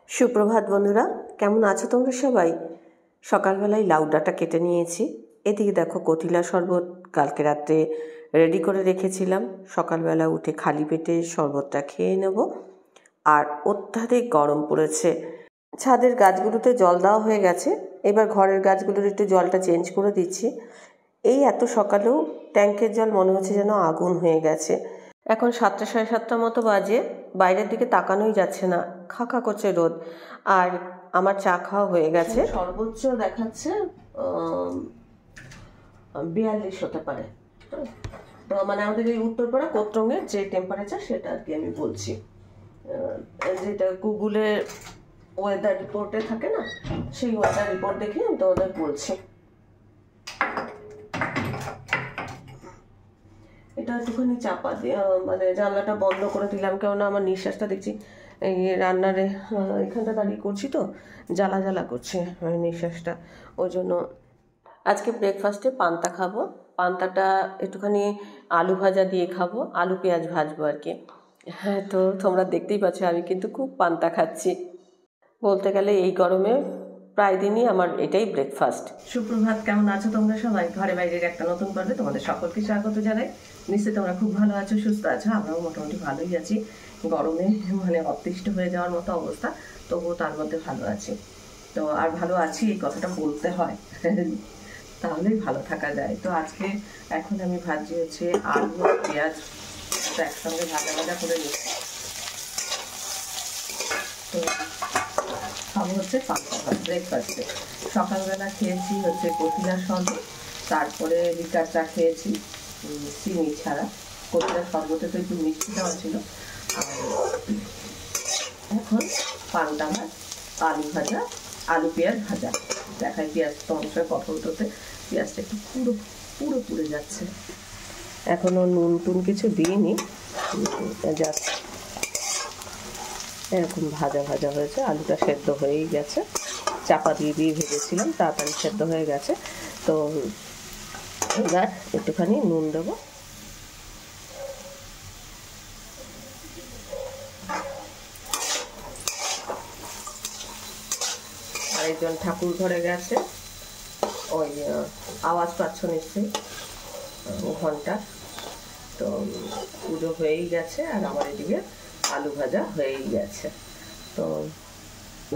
সুপ্রভাত বন্ধুরা, কেমন আছো তোমরা সবাই? সকালবেলায় লাউ ডাঁটা কেটে নিয়েছি। এদিকে দেখো কতিলা শরবত কালকে রাত্রে রেডি করে রেখেছিলাম। সকালবেলা উঠে খালি পেটে শরবতটা খেয়ে নেব। আর অত্যাধিক গরম পড়েছে। ছাদের গাছগুলোতে জল দেওয়া হয়ে গেছে, এবার ঘরের গাছগুলোর একটু জলটা চেঞ্জ করে দিচ্ছি। এই এত সকালেও ট্যাঙ্কের জল মনে হচ্ছে যেন আগুন হয়ে গেছে। এখন 7টা সাড়ে 7টার মতো বাজে, বাইরের দিকে তাকানোই যাচ্ছে না, খা খা করছে রোদ। আর আমার চা খাওয়া হয়ে গেছে। সর্বোচ্চ দেখাচ্ছে 42 হতে পারে। তো মানে আমাদের এই উত্তরপাড়া কোত্রঙের যে টেম্পারেচার সেটা আর কি আমি বলছি, যেটা গুগলের ওয়েদার রিপোর্টে থাকে না, সেই ওয়েদার রিপোর্ট দেখে আমি তোমাদের বলছি। এটা একটুখানি চাপা দিয়ে মানে জানলাটা বন্ধ করে দিলাম, কেননা আমার নিঃশ্বাসটা দেখছি এই রান্নারে এখানটা দাঁড়িয়ে করছি তো জ্বালা জ্বালা করছে নিঃশ্বাসটা, ওই জন্য। আজকে ব্রেকফাস্টে পান্তা খাবো। পান্তাটা একটুখানি আলু ভাজা দিয়ে খাবো, আলু পেঁয়াজ ভাজবো আর কি। হ্যাঁ, তো তোমরা দেখতেই পাচ্ছ আমি কিন্তু খুব পান্তা খাচ্ছি। বলতে গেলে এই গরমে প্রায় দিনই আমার এটাই ব্রেকফাস্ট। সুপ্রভাত, কেমন আছো তোমরা সবাই? ঘরে বাইরের একটা নতুন পর্বে তোমাদের সকলকে স্বাগত জানাই। নিশ্চয়ই তোমরা খুব ভালো আছো, সুস্থ আছো। আমরাও মোটামুটি ভালোই আছি। গরমে মানে অতিষ্ঠ হয়ে যাওয়ার মতো অবস্থা, তবুও তার মধ্যে ভালো আছি। তো আর ভালো আছি এই কথাটা বলতে হয়, তাহলেই ভালো থাকা যায়। তো আজকে এখন আমি ভাজি হচ্ছে আলু আর পেঁয়াজ একসঙ্গে ভাজা ভাজা করে নিচ্ছি। তো খাবো হচ্ছে পান্তা ভাত ব্রেকফাস্টে। সকালবেলা খেয়েছি হচ্ছে কতিলা শরবত, তারপরে লিকার চা খেয়েছি চিনি ছাড়া। কতিলা শরবতে তো একটু মিষ্টি দেওয়া ছিল। আর এখন পান্তা ভাত, আলু ভাজা, আলু পেঁয়াজ ভাজা। দেখায় পেঁয়াজ তোমার সঙ্গে কথা বলতে পেঁয়াজটা একটু পুরো পুরো পুড়ে যাচ্ছে। এখনও নুন টুন কিছু দিইনি, যাচ্ছে এরকম ভাজা ভাজা হয়েছে। আলুটা সেদ্ধ হয়েই গেছে, চাপা দিয়ে দিয়ে ভেজেছিলাম, তাড়াতাড়ি সেদ্ধ হয়ে গেছে। তো এবার একটুখানি নুন দেবো। আরেকজন ঠাকুর ঘরে গেছে, ওই আওয়াজ পাচ্ছ নিশ্চয়ই ঘন্টা। তো পুজো হয়েই গেছে আর আমার এদিকে আলু ভাজা হয়েই গেছে। তো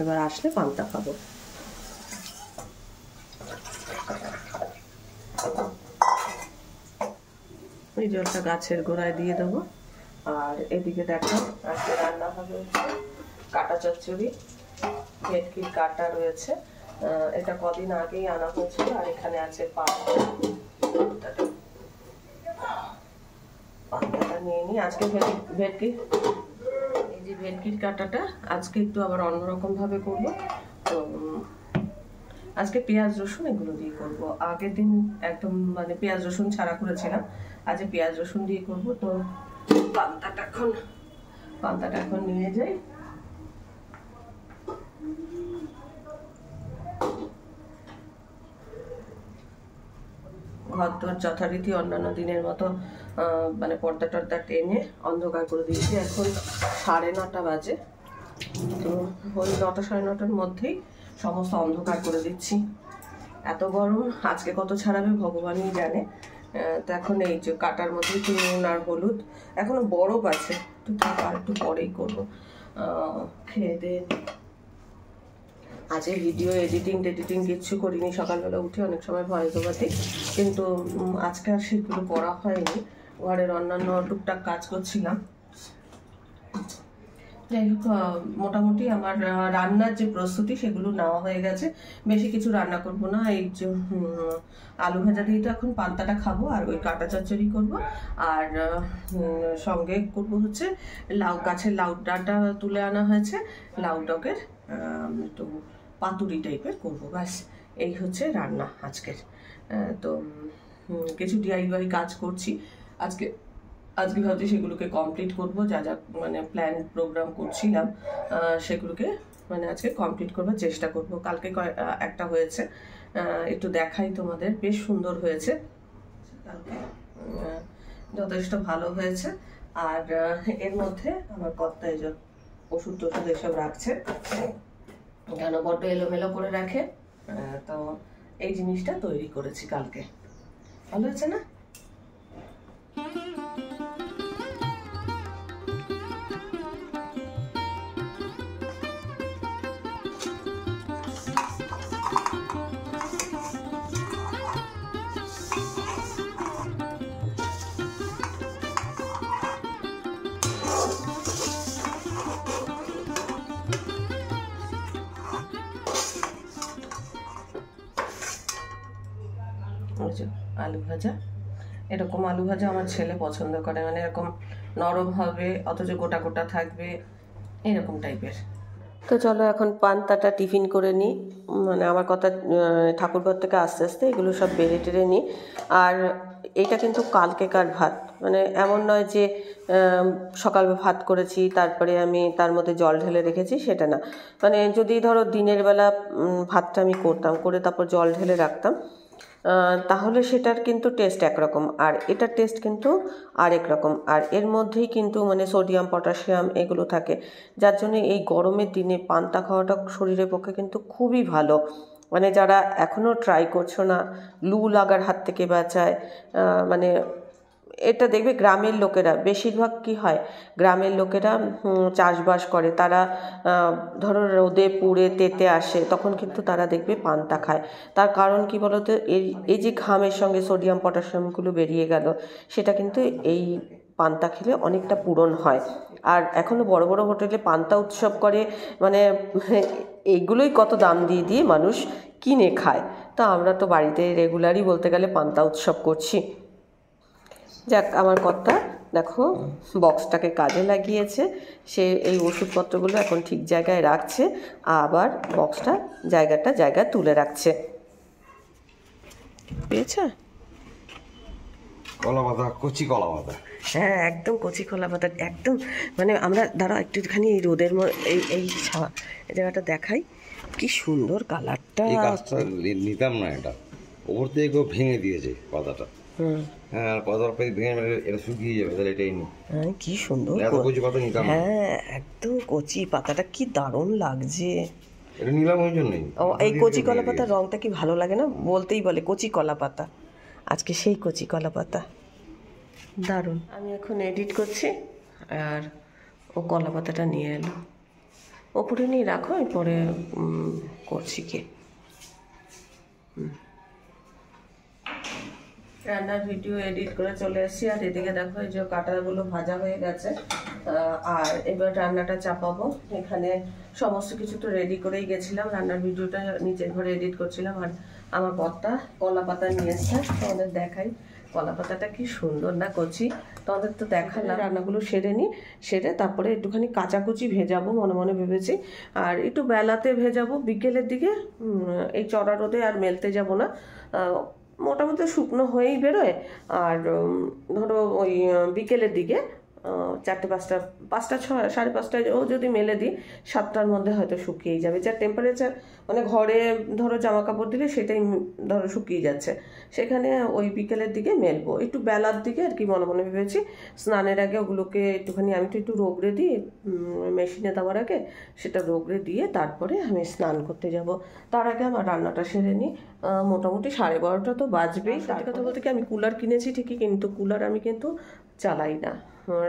এবার আসলে পান্তা খাবো। এই জলটা গাছের গোড়ায় দিয়ে দেবো। আর এদিকে দেখো আজকে রান্না হবে কাটা চচ্চড়ি। ভেটকির কাটা রয়েছে, এটা কদিন আগেই আনা হয়েছিল। আর এখানে আছে পান্তাটা নিয়ে নিই। আজকে ভেটকি, এই যে ভেটকির কাটাটা আজকে একটু আবার অন্যরকম ভাবে করবো। তো আজকে পেঁয়াজ রসুন এগুলো দিয়ে করব। আগের দিন একদম মানে পেঁয়াজ রসুন ছাড়া করেছিলাম, আজ পেঁয়াজ রসুন দিয়ে করব। তো পান্তাটা এখন নিয়ে যাই। ঘর তোর যথারীতি অন্যান্য দিনের মতো মানে পর্দা টর্দা টেনে অন্ধকার করে দিয়েছি। এখন 9:30 বাজে। তো ওই 9টা সাড়ে 9টার মধ্যেই সমস্ত অন্ধকার করে দিচ্ছি। এত গরম, আজকে কত ছাড়াবে ভগবানই জানে। তো এখন এই যে কাটার মধ্যে একটু নুন আর হলুদ, এখনো বরফ আছে, তো আর একটু পরেই করবো। খেয়ে দিয়ে আজকে ভিডিও এডিটিং কিচ্ছু করিনি। সকালবেলা উঠে অনেক সময় ভয়েস ওভার দিই, কিন্তু আজকে আর সেগুলো করা হয়নি। ঘরের অন্যান্য টুকটাক কাজ করছিলাম। যাই হোক, মোটামুটি আমার রান্নার যে প্রস্তুতি সেগুলো নেওয়া হয়ে গেছে। বেশি কিছু রান্না করব না। এই যে আলু ভাজা দিয়ে তো এখন পান্তাটা খাবো, আর ওই কাটা চচ্চড়ি করব। আর সঙ্গে করব হচ্ছে গাছের লাউ ডাঁটা তুলে আনা হয়েছে, লাউ ডগের একটু পাতুরি টাইপের করবো। ব্যাস এই হচ্ছে রান্না আজকের। তো কিছু DIY কাজ করছি আজকে ভাবছি সেগুলোকে কমপ্লিট করব। যা যা মানে প্ল্যান প্রোগ্রাম করছিলাম সেগুলোকে মানে আজকে কমপ্লিট করবার চেষ্টা করব। কালকে একটা হয়েছে, একটু দেখাই তোমাদের, বেশ সুন্দর হয়েছে কালকে, যথেষ্ট ভালো হয়েছে। আর এর মধ্যে আমার কর্তা ওষুধ টষুধ এসব রাখছে, কেন বড্ড এলোমেলো করে রাখে। তো এই জিনিসটা তৈরি করেছি কালকে, ভালো হচ্ছে না? আলু ভাজা, এরকম আলু ভাজা আমার ছেলে পছন্দ করে, মানে এরকম নরম হবে অথচ গোটা গোটা থাকবে, এরকম টাইপের। তো চলো এখন পান্তাটা টিফিন করে নিই, মানে আমার কথা ঠাকুরঘর থেকে আস্তে আস্তে এগুলো সব বেড়ে টেড়ে নিই। আর এইটা কিন্তু কালকেকার ভাত, মানে এমন নয় যে সকাল ভাত করেছি তারপরে আমি তার মধ্যে জল ঢেলে রেখেছি, সেটা না। মানে যদি ধরো দিনের বেলা ভাতটা আমি করতাম, করে তারপর জল ঢেলে রাখতাম, তাহলে সেটার কিন্তু টেস্ট একরকম, আর এটার টেস্ট কিন্তু আরেক রকম। আর এর মধ্যেই কিন্তু মানে সোডিয়াম পটাশিয়াম এগুলো থাকে, যার জন্য এই গরমের দিনে পান্তা খাওয়াটা শরীরের পক্ষে কিন্তু খুবই ভালো। মানে যারা এখনও ট্রাই করছো না, লু লাগার হাত থেকে বাঁচায়, মানে এটা দেখবে গ্রামের লোকেরা বেশিরভাগ কি হয়, গ্রামের লোকেরা চাষবাস করে, তারা ধরো রোদে পুড়ে তেতে আসে, তখন কিন্তু তারা দেখবে পান্তা খায়। তার কারণ কি বলতো, এই যে ঘামের সঙ্গে সোডিয়াম পটাশিয়ামগুলো বেরিয়ে গেল, সেটা কিন্তু এই পান্তা খেলে অনেকটা পূরণ হয়। আর এখনও বড় বড় হোটেলে পান্তা উৎসব করে, মানে এইগুলোই কত দাম দিয়ে দিয়ে মানুষ কিনে খায়। তো আমরা তো বাড়িতে রেগুলারই বলতে গেলে পান্তা উৎসব করছি। যাক, আমার কর্তা দেখো বক্সটাকে কাজে লাগিয়েছে, সে এই ওষুধপত্রগুলো এখন ঠিক জায়গায় রাখছে, আবার বক্সটা জায়গায় তুলে রাখছে। পেয়েছে কলা পাতা, কচি কলা পাতা। হ্যাঁ, একদম কচি কলা পাতা, একদম। মানে আমরা দাঁড়া একটুখানি এই রোদের এই জায়গাটা দেখাই, কি সুন্দর কালারটা। এই গাছটা নিতাম না, এটা ওপর থেকে কেউ ভেঙে দিয়েছে পাতাটা। হ্যাঁ, পাতার ভেঙে এটা শুকিয়ে যাবে, তাহলে এটাই নি। হ্যাঁ, কি সুন্দর এত কচি পাতা নিতাম না। হ্যাঁ, একদম কচি পাতাটা কি দারুণ লাগছে। এটা নিলাম ওই জন্যই। এই কচি কলা পাতার রংটা কি ভালো লাগে না, বলতেই বলে কচি কলা পাতা। আজকে সেই কচি কলা পাতা, দারুণ। আমি এখন এডিট করছি, আর ও কলা পাতাটা নিয়ে এলো, ওপরে নিয়ে রাখো, আমি পরে করছি কি। রান্নার ভিডিও এডিট করে চলে এসেছি, আর এদিকে দেখো এই যে কাঁটাগুলো ভাজা হয়ে গেছে, আর এবার রান্নাটা চাপাবো। এখানে সমস্ত কিছু তো রেডি করেই গেছিলাম, রান্নার ভিডিওটা নিচের ঘরে এডিট করছিলাম। আর আমার কর্তা কলা পাতা নিয়ে এসছে, তোমাদের দেখাই কলা পাতাটা কি সুন্দর না কচি। তোমাদের তো দেখালাম, রান্নাগুলো সেরে তারপরে একটুখানি কাঁচাকুচি ভেজাবো মনে মনে ভেবেছি, আর একটু বেলাতে ভেজাবো বিকেলের দিকে। এই চড়া রোদে আর মেলতে যাব না, মোটামুটি শুকনো হয়েই বেরোয়। আর ধরো ওই বিকেলের দিকে 4টে 5টা 5:30টায় ও যদি মেলে দিই, 7টার মধ্যে হয়তো শুকিয়েই যাবে। যা টেম্পারেচার, মানে ঘরে ধরো জামা কাপড় দিলে সেটাই ধরো শুকিয়ে যাচ্ছে, সেখানে ওই বিকেলের দিকে মেলবো। একটু বেলার দিকে আর কি মনে মনে ভেবেছি। স্নানের আগে ওগুলোকে একটুখানি আমি তো একটু রোগড়ে দিই, মেশিনে দেওয়ার আগে সেটা রোগড়ে দিয়ে তারপরে আমি স্নান করতে যাব। তার আগে আমার রান্নাটা সেরে নিই। মোটামুটি 12:30টা তো বাজবেই। সত্যি কথা বলতে কি, আমি কুলার কিনেছি ঠিকই, কিন্তু কুলার আমি কিন্তু চালাই না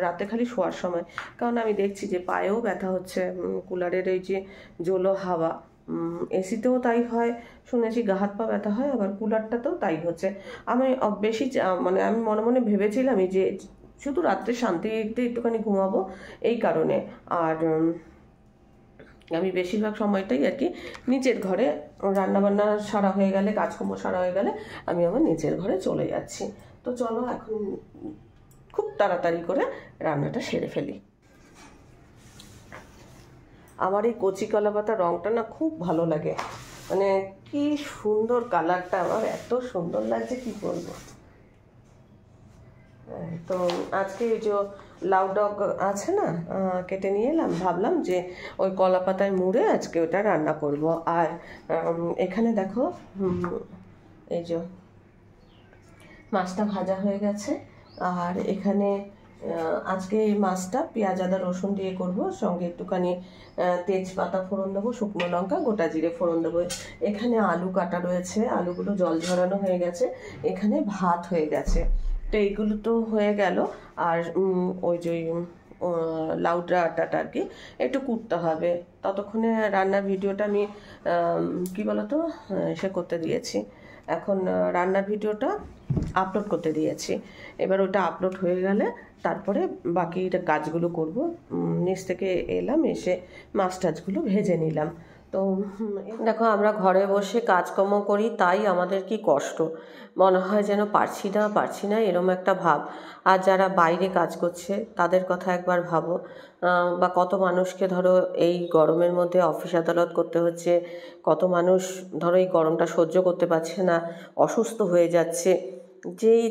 রাতে, খালি শোয়ার সময়। কারণ আমি দেখছি যে পায়েও ব্যথা হচ্ছে কুলারের এই যে জোলো হাওয়া। এসিতেও তাই হয় শুনেছি, গা হাত পা ব্যথা হয়, আবার কুলারটাতেও তাই হচ্ছে। আমি বেশি মানে আমি মনে মনে ভেবেছিলামই যে শুধু রাত্রে শান্তিতে একটুখানি ঘুমাবো এই কারণে। আর আমি বেশিরভাগ সময়টাই আর কি নিচের ঘরে, রান্নাবান্না সারা হয়ে গেলে, কাজকর্ম সারা হয়ে গেলে আমি আমার নিচের ঘরে চলে যাচ্ছি। তো চলো এখন খুব তাড়াতাড়ি করে রান্নাটা সেরে ফেলি। আমার এই কচি কলা পাতার রঙটা না খুব ভালো লাগে, মানে কি সুন্দর কালারটা, আমার এত সুন্দর লাগছে কি বলবো। তো আজকে এই যে লাউ ডগ আছে না, কেটে নিয়ে এলাম, ভাবলাম যে ওই কলা পাতায় মুড়ে আজকে ওটা রান্না করব। আর এখানে দেখো এই যে মাছটা ভাজা হয়ে গেছে, আর এখানে আজকে এই মাছটা পেঁয়াজ আদা রসুন দিয়ে করব, সঙ্গে একটুখানি তেজপাতা ফোড়ন দেবো, শুকনো লঙ্কা গোটা জিরে ফোড়ন দেবো। এখানে আলু কাটা রয়েছে, আলুগুলো জল ঝরানো হয়ে গেছে, এখানে ভাত হয়ে গেছে। তো এইগুলো তো হয়ে গেল। আর ওই যে লাউ ডাঁটাটা আর কি একটু কুটতে হবে। ততক্ষণে রান্নার ভিডিওটা আমি কি বলতো সে করতে দিয়েছি, এখন রান্নার ভিডিওটা আপলোড করতে দিয়েছি। এবার ওটা আপলোড হয়ে গেলে তারপরে বাকি কাজগুলো করব। নিচ থেকে এলাম, এসে মাছ টাছগুলো ভেজে নিলাম। তো দেখো আমরা ঘরে বসে কাজকর্ম করি, তাই আমাদের কি কষ্ট, মনে হয় যেন পারছি না এরম একটা ভাব। আর যারা বাইরে কাজ করছে তাদের কথা একবার ভাবো, বা কত মানুষকে ধরো এই গরমের মধ্যে অফিস আদালত করতে হচ্ছে, কত মানুষ ধরো এই গরমটা সহ্য করতে পারছে না, অসুস্থ হয়ে যাচ্ছে।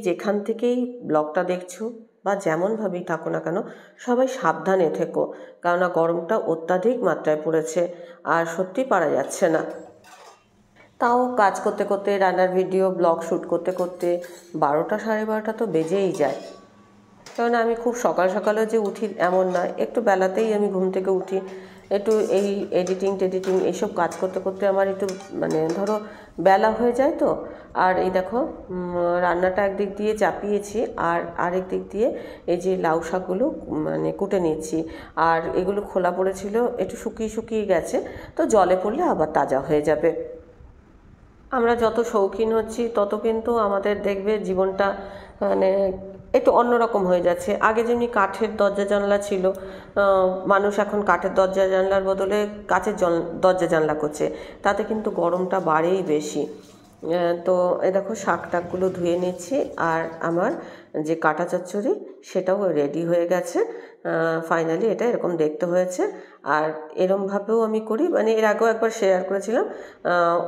যেখান থেকেই ব্লগটা দেখছো বা যেমনভাবেই থাকো না কেন, সবাই সাবধানে থেকো, কেননা গরমটা অত্যাধিক মাত্রায় পড়েছে আর সত্যি পারা যাচ্ছে না। তাও কাজ করতে করতে, রান্নার ভিডিও ব্লগ শ্যুট করতে করতে 12টা সাড়ে 12টা তো বেজেই যায়। কারণ আমি খুব সকাল সকালে যে উঠি এমন নয়, একটু বেলাতেই আমি ঘুম থেকে উঠি, একটু এই এডিটিং এইসব কাজ করতে করতে আমার একটু মানে ধরো বেলা হয়ে যায়। তো আর এই দেখো রান্নাটা একদিক দিয়ে চাপিয়েছি, আর আরেক দিক দিয়ে এই যে লাউ শাকগুলো মানে কুটে নিচ্ছি। আর এগুলো খোলা পড়েছিল, একটু শুকিয়ে গেছে, তো জলে পড়লে আবার তাজা হয়ে যাবে। আমরা যত শৌখিন হচ্ছি তত কিন্তু আমাদের দেখবে জীবনটা মানে একটু অন্যরকম হয়ে যাচ্ছে। আগে যেমনি কাঠের দরজা জানলা ছিল, মানুষ এখন কাঠের দরজা জানলার বদলে কাচের দরজা জানলা করছে, তাতে কিন্তু গরমটা বাড়েই বেশি। তো এ দেখো শাক টাকগুলো ধুয়ে নিচ্ছি, আর আমার যে কাটা চচ্চড়ি সেটাও রেডি হয়ে গেছে। ফাইনালি এটা এরকম দেখতে হয়েছে। আর এরমভাবেও আমি করি, মানে এর আগেও একবার শেয়ার করেছিলাম,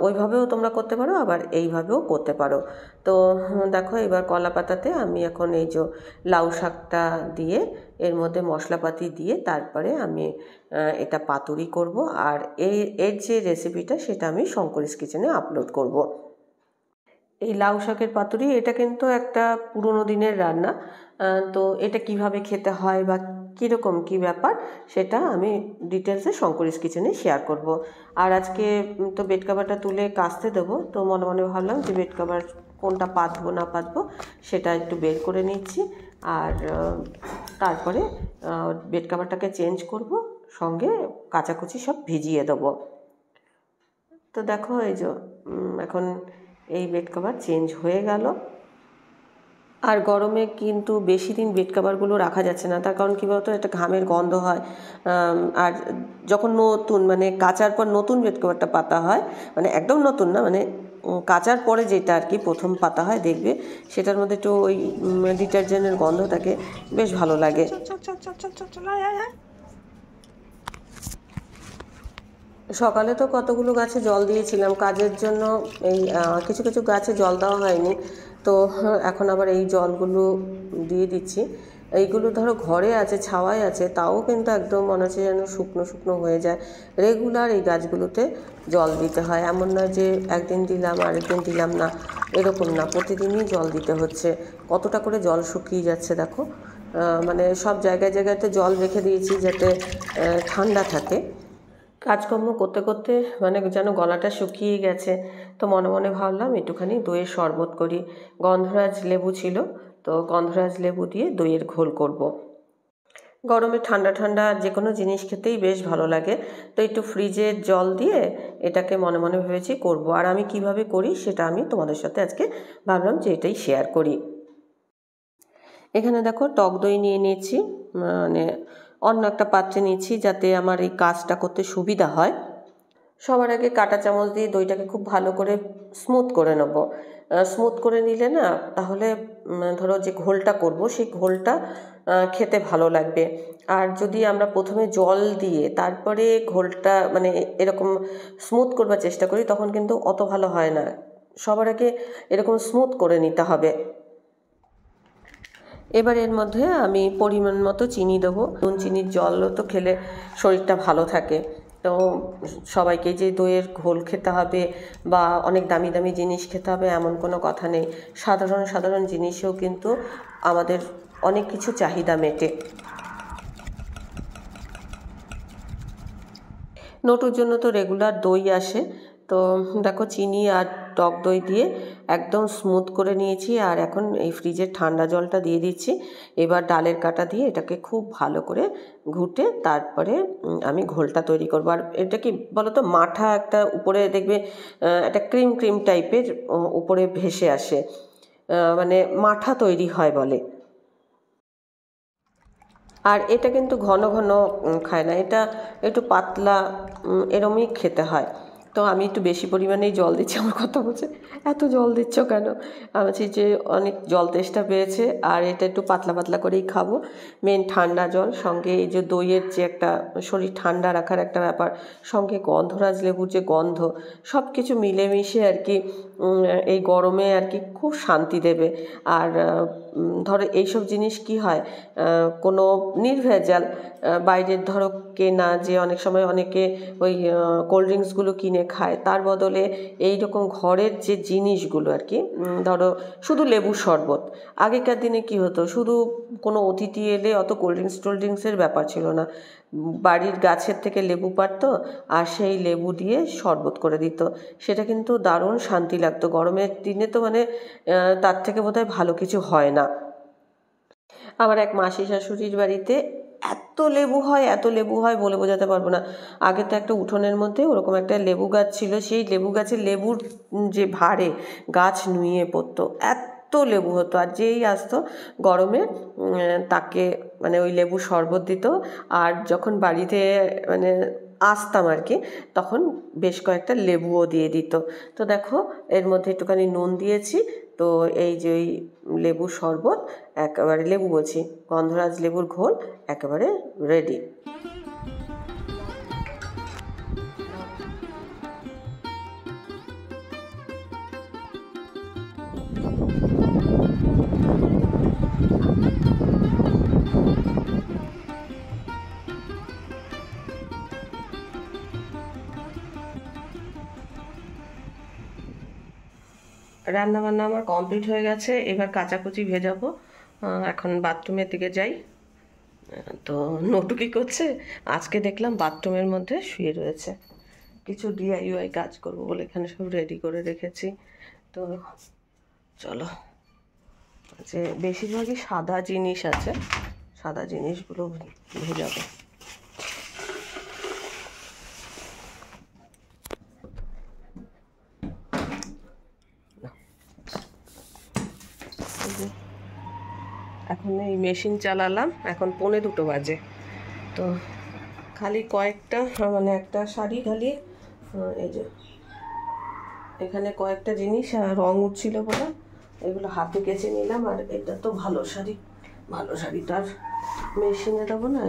ওইভাবেও তোমরা করতে পারো, আবার এইভাবেও করতে পারো। তো দেখো এবার কলা পাতাতে আমি এখন এই যে লাউ শাকটা দিয়ে এর মধ্যে মশলাপাতি দিয়ে তারপরে আমি এটা পাতুরি করব। আর এর যে রেসিপিটা সেটা আমি শঙ্করিস কিচেনে আপলোড করব। এই লাউ শাকের পাতুরি এটা কিন্তু একটা পুরনো দিনের রান্না। তো এটা কিভাবে খেতে হয় বা কীরকম কী ব্যাপার সেটা আমি ডিটেলসে শঙ্করিস কিচেনে শেয়ার করব। আর আজকে তো বেড কাভারটা তুলে কাচতে দেবো, তো মনে মনে ভাবলাম যে বেড কাভার কোনটা পাতবো না পাতবো সেটা একটু বের করে নিচ্ছি। আর তারপরে বেড কাভারটাকে চেঞ্জ করব, সঙ্গে কাচাকুচি সব ভিজিয়ে দেবো। তো দেখো এই যে এখন এই বেড কভার চেঞ্জ হয়ে গেল। আর গরমে কিন্তু বেশি দিন বেড কভারগুলো রাখা যাচ্ছে না, তার কারণ কী বলতো, একটা ঘামের গন্ধ হয়। আর যখন নতুন মানে কাচার পর নতুন বেড কভারটা পাতা হয়, মানে একদম নতুন না, মানে কাচার পরে যেটা আর কি প্রথম পাতা হয়, দেখবে সেটার মধ্যে একটু ওই ডিটারজেন্টের গন্ধ থাকে, বেশ ভালো লাগে। সকালে তো কতগুলো গাছে জল দিয়েছিলাম কাজের জন্য, এই কিছু কিছু গাছে জল দেওয়া হয়নি, তো এখন আবার এই জলগুলো দিয়ে দিচ্ছি। এইগুলো ধরো ঘরে আছে, ছাওয়ায় আছে, তাও কিন্তু একদম মনে হচ্ছে যেন শুকনো শুকনো হয়ে যায়। রেগুলার এই গাছগুলোতে জল দিতে হয়, এমন নয় যে একদিন দিলাম আরেকদিন দিলাম না, এরকম না, প্রতিদিনই জল দিতে হচ্ছে। কতটা করে জল শুকিয়ে যাচ্ছে দেখো। মানে সব জায়গাতে জল রেখে দিয়েছি যাতে ঠান্ডা থাকে। কাজকর্ম করতে করতে মানে যেন গলাটা শুকিয়ে গেছে, তো মনে মনে ভাবলাম একটুখানি দইয়ের শরবত করি। গন্ধরাজ লেবু ছিল, তো গন্ধরাজ লেবু দিয়ে দইয়ের ঘোল করব। গরমে ঠান্ডা ঠান্ডা যে কোনো জিনিস খেতেই বেশ ভালো লাগে, তো একটু ফ্রিজের জল দিয়ে এটাকে মনে মনে ভেবেছি করব। আর আমি কিভাবে করি সেটা আমি তোমাদের সাথে আজকে ভাবলাম যে এটাই শেয়ার করি। এখানে দেখো টক দই নিয়ে নিয়েছি, মানে অন্য একটা পাত্রে নিচ্ছি যাতে আমার এই কাজটা করতে সুবিধা হয়। সবার আগে কাঁটা চামচ দিয়ে দইটাকে খুব ভালো করে স্মুথ করে নেব। স্মুথ করে নিলে না তাহলে ধরো যে ঘোলটা করব সেই ঘোলটা খেতে ভালো লাগবে। আর যদি আমরা প্রথমে জল দিয়ে তারপরে ঘোলটা মানে এরকম স্মুথ করবার চেষ্টা করি, তখন কিন্তু অত ভালো হয় না। সবার আগে এরকম স্মুথ করে নিতে হবে। এবার এর মধ্যে আমি পরিমাণ মতো চিনি দেবো। নুন চিনির জলও তো খেলে শরীরটা ভালো থাকে, তো সবাইকে যে দইয়ের ঘোল খেতে হবে বা অনেক দামি দামি জিনিস খেতে হবে এমন কোনো কথা নেই। সাধারণ জিনিসেও কিন্তু আমাদের অনেক কিছু চাহিদা মেটে। নটুর জন্য তো রেগুলার দই আসে, তো দেখো চিনি আর টক দই দিয়ে একদম স্মুথ করে নিয়েছি। আর এখন এই ফ্রিজের ঠান্ডা জলটা দিয়ে দিচ্ছি। এবার ডালের কাটা দিয়ে এটাকে খুব ভালো করে ঘুটে তারপরে আমি ঘোলটা তৈরি করবো। আর এটা কি বলো তো, মাঠা একটা উপরে দেখবে একটা ক্রিম ক্রিম টাইপের উপরে ভেসে আসে, মানে মাঠা তৈরি হয় বলে। আর এটা কিন্তু ঘন ঘন খায় না, এটা একটু পাতলা এরমই খেতে হয়। তো আমি একটু বেশি পরিমাণেই জল দিচ্ছি। আমার কথা বলছে এত জল দিচ্ছ কেন, আমি বলছি যে অনেক জল তেষ্টা পেয়েছে আর এটা একটু পাতলা পাতলা করেই খাবো। মেন ঠান্ডা জল, সঙ্গে এই যে দইয়ের যে একটা শরীর ঠান্ডা রাখার একটা ব্যাপার, সঙ্গে গন্ধরাজ লেবুর যে গন্ধ, সব কিছু মিলেমিশে আর কি এই গরমে আর কি খুব শান্তি দেবে। আর ধরো এইসব জিনিস কি হয়, কোনো নির্ভেজাল বাইরের ধরো কেনা, যে অনেক সময় অনেকে ওই কোল্ড ড্রিঙ্কসগুলো কিনে খায়, তার বদলে এই রকম ঘরের যে জিনিসগুলো আর কি, ধরো শুধু লেবু শরবত। আগেকার দিনে কি হতো, শুধু কোনো অতিথি এলে অত কোল্ড ড্রিঙ্কসের ব্যাপার ছিল না, বাড়ির গাছের থেকে লেবু পাড়তো আর সেই লেবু দিয়ে শরবত করে দিত। সেটা কিন্তু দারুণ শান্তি লাগতো। গরমের দিনে তো মানে তার থেকে বোধহয় ভালো কিছু হয় না। আমার এক মাসি শাশুড়ির বাড়িতে এত লেবু হয় বলে বোঝাতে পারবো না। আগে তো একটা উঠোনের মধ্যে ওরকম একটা লেবু গাছ ছিল, সেই লেবু গাছের লেবুর যে ভারে গাছ নুয়ে পড়তো, এত লেবু হতো। আর যেই আসতো গরমে তাকে মানে ওই লেবু শরবত দিত। আর যখন বাড়িতে মানে আসতাম আর কি, তখন বেশ কয়েকটা লেবুও দিয়ে দিত। তো দেখো এর মধ্যে একটুখানি নুন দিয়েছি। তো এই যে ওই লেবু শরবত একেবারে, লেবু বলছি গন্ধরাজ লেবুর ঘোল একেবারে রেডি। রান্না বান্না আমার কমপ্লিট হয়ে গেছে, এবার কাচাকুচি ভেজাবো। এখন বাথরুমের দিকে যাই। তো নটু কী করছে, আজকে দেখলাম বাথরুমের মধ্যে শুয়ে রয়েছে। কিছু DIY কাজ করবো বলে এখানে সব রেডি করে রেখেছি। তো চলো, যে বেশিরভাগই সাদা জিনিস আছে, সাদা জিনিসগুলো ভেজাবো। এখন এই মেশিন চালালাম, এখন 1:45 বাজে। তো খালি কয়েকটা মানে একটা শাড়ি খালি এই যে এখানে কয়েকটা জিনিস রং উঠছিল বলে এগুলো হাতে কেচে নিলাম। আর এটা তো ভালো শাড়িটার মেশিনে দেবো না,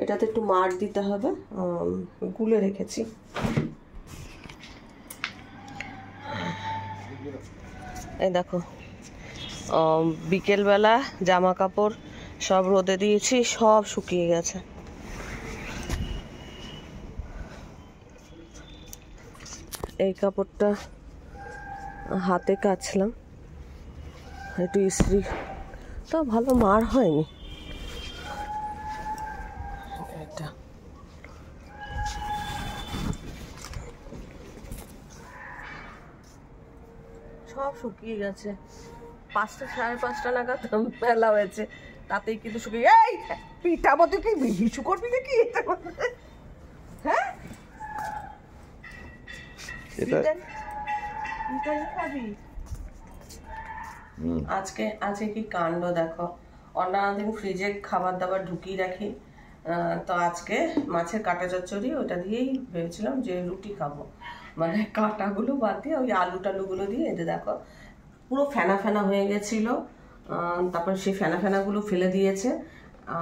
এটাতে একটু মার দিতে হবে, গুলে রেখেছি। এই দেখো বিকেলবেলা জামা কাপড় সব রোদে দিয়েছি, সব শুকিয়ে গেছে। এই কাপড়টা হাতে কাচলাম, একটু ইস্ত্রি, তো ভালো মার হয়নি। এটা সব শুকিয়ে গেছে, 5টা 5:30 নাগাদ মেলা হয়েছে, তাতেই কিন্তু শুকিয়ে। এই পিঠা মতো কি হিসু করবি নাকি এটা? হ্যাঁ আজকে কি কাণ্ড দেখো, অন্যান্য দিন ফ্রিজে খাবার দাবার ঢুকিয়ে রাখি, তো আজকে মাছের কাঁটা চচ্চড়ি, ওটা দিয়েই ভেবেছিলাম যে রুটি খাবো, মানে কাঁটাগুলো বাদ দিয়ে ওই আলু টালুগুলো দিয়ে। এতে দেখো পুরো ফেনা ফেনা হয়ে গেছিলো, তারপর সেই ফেনা ফেনাগুলো ফেলে দিয়েছে।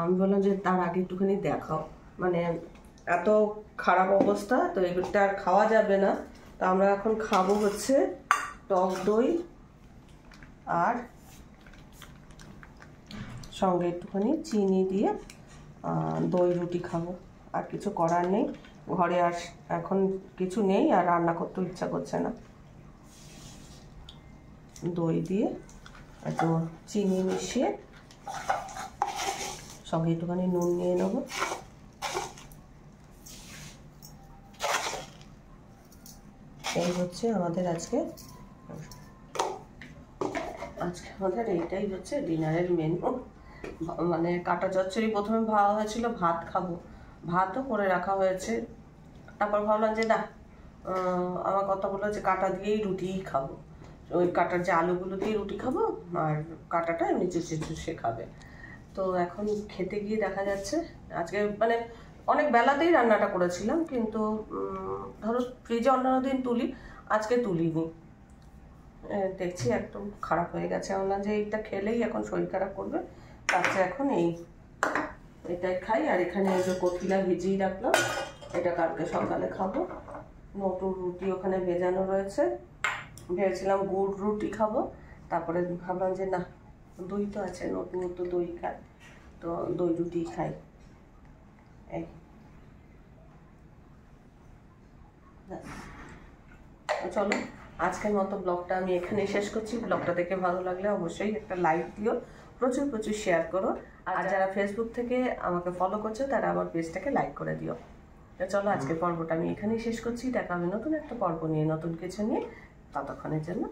আমি বললাম যে তার আগে একটুখানি দেখাও, মানে এত খারাপ অবস্থা, তো এগুলোটা আর খাওয়া যাবে না। তো আমরা এখন খাবো হচ্ছে টক দই আর সঙ্গে একটুখানি চিনি দিয়ে দই রুটি খাবো। আর কিছু করার নেই, ঘরে আর এখন কিছু নেই, আর রান্না করতে ইচ্ছা করছে না। দই দিয়ে একটু চিনি মিশিয়ে সঙ্গে একটুখানি নুন নিয়ে নেবো। এই হচ্ছে আমাদের আজকে আমাদের এইটাই হচ্ছে ডিনারের মেনু। মানে কাটা চচ্চড়ি প্রথমে ভাবা হয়েছিল ভাত খাবো, ভাতও করে রাখা হয়েছে। তারপর ভাবলাম যে না, আমার কথা বললো যে কাটা দিয়েই রুটিই খাবো, ওই কাটার যে আলুগুলো দিয়ে রুটি খাবো আর কাটাটা এমনি চুষে চুষে খাবে। তো এখন খেতে গিয়ে দেখা যাচ্ছে আজকে মানে অনেক বেলাতেই রান্নাটা করেছিলাম, কিন্তু ধরো ফ্রিজে অন্যান্য দিন তুলি, আজকে তুলিনি। দেখছি একদম খারাপ হয়ে গেছে, বললাম যে এইটা খেলেই এখন শরীর খারাপ করবে, তার চেয়ে এখন এটাই খাই। আর এখানে এই যে কফিলা ভিজিয়ে রাখলাম, এটা কালকে সকালে খাবো। নতুন রুটি ওখানে ভেজানো রয়েছে, ভেবেছিলাম গুড় রুটি খাবো, তারপরে ভাবলাম যে না, দই তো আছে, নতুন তো দই খাই, তো দই রুটি খাই। এই চলো আজকের মতো ব্লগটা আমি এখানেই শেষ করছি। ব্লগটা দেখে ভালো লাগলে অবশ্যই একটা লাইক দিও, প্রচুর প্রচুর শেয়ার করো। আর যারা ফেসবুক থেকে আমাকে ফলো করছো তারা আমার পেজটাকে লাইক করে দিও। তো চলো আজকের পর্বটা আমি এখানেই শেষ করছি। দেখা হবে নতুন একটা পর্ব নিয়ে, নতুন কিছু নিয়ে। ততক্ষণের জন্য